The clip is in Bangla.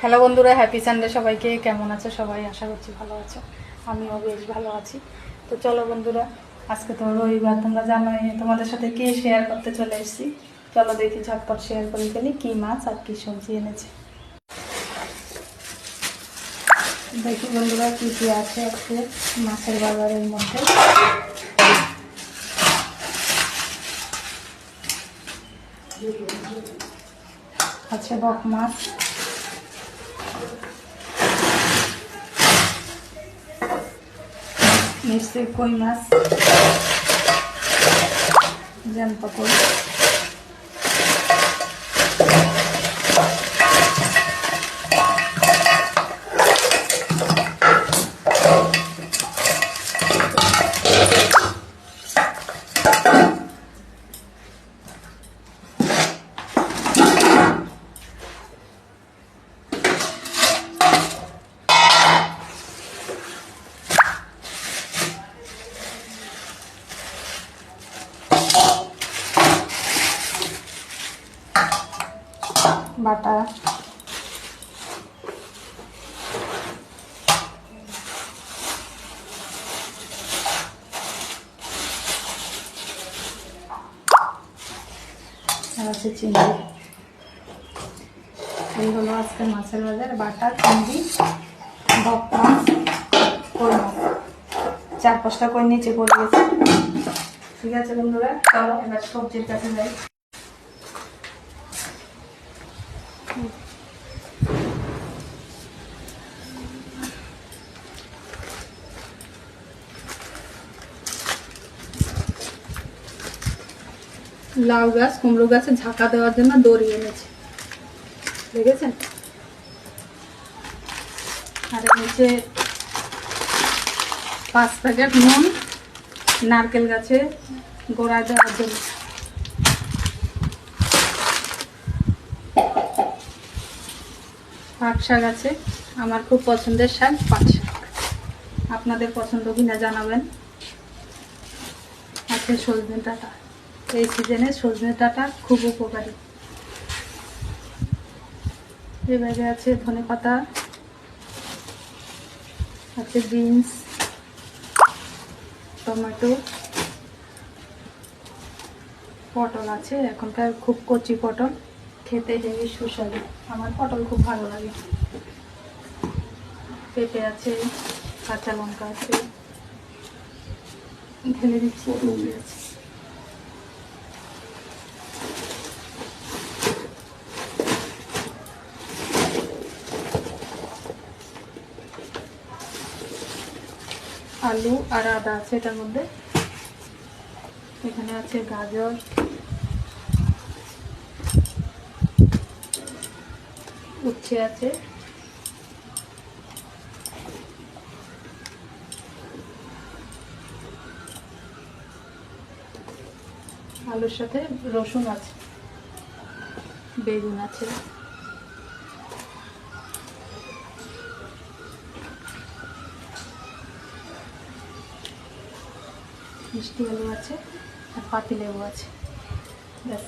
হ্যালো বন্ধুরা, হ্যাপি সানডে সবাইকে। কেমন আছো সবাই? আশা করছি ভালো আছো। আমিও বেশ ভালো আছি। তো চলো বন্ধুরা, আজকে তো রবিবার, তোমরা জানোই তোমাদের সাথে কি শেয়ার করতে চলে এসেছি। চলো দেখি ঝটপট শেয়ার করে ফেলি কি মাছ আর কি সবজি এনেছে। দেখি বন্ধুরা কি কি আছে আজকে মাছের বাজারের মধ্যে। আছে বক মাছ, মিষ্টি কই মাছ, জ্যান্ত কই, বাটা, আর আছে চিংড়ি। এই হলো আজকে মাছের বাজার। বাটা, চিংড়ি, বক মাছ, কই মাছ, 4-5টা কই নিচে পড়ে গেছে। ঠিক আছে বন্ধুরা, চলো এবার সবজির কাছে যাই। লাউ গাছ, কুমড়ো গাছে ঝাঁকা দেওয়ার জন্য দড়ি এনেছে, দেখেছেন? আর এনেছে 5 প্যাকেট নুন নারকেল গাছে গোড়ায় দেওয়ার জন্য। পাট শাক আছে, আমার খুব পছন্দের শাক পাট শাক। আপনাদের পছন্দ কিনা জানাবেন। আছে সজনে ডাঁটা, এই সিজনে সজনে ডাঁটা খুব উপকারী। এই ব্যাগে আছে ধনেপাতা, আছে বিনস, টমেটো, পটল আছে, এখনকার খুব কচি পটল, খেতে হেবি সুস্বাদু। আমার পটল খুব ভালো লাগে। পেঁপে আছে, কাঁচা লঙ্কা আছে, ঢেলে দিচ্ছি। আছে আলু আর আদা আছে এটার মধ্যে। এখানে আছে গাজর, উচ্ছে আছে, আলুর সাথে রসুন আছে, বেগুন আছে, মিষ্টি আলু আছে, আর পাতিলেবু আছে। ব্যাস।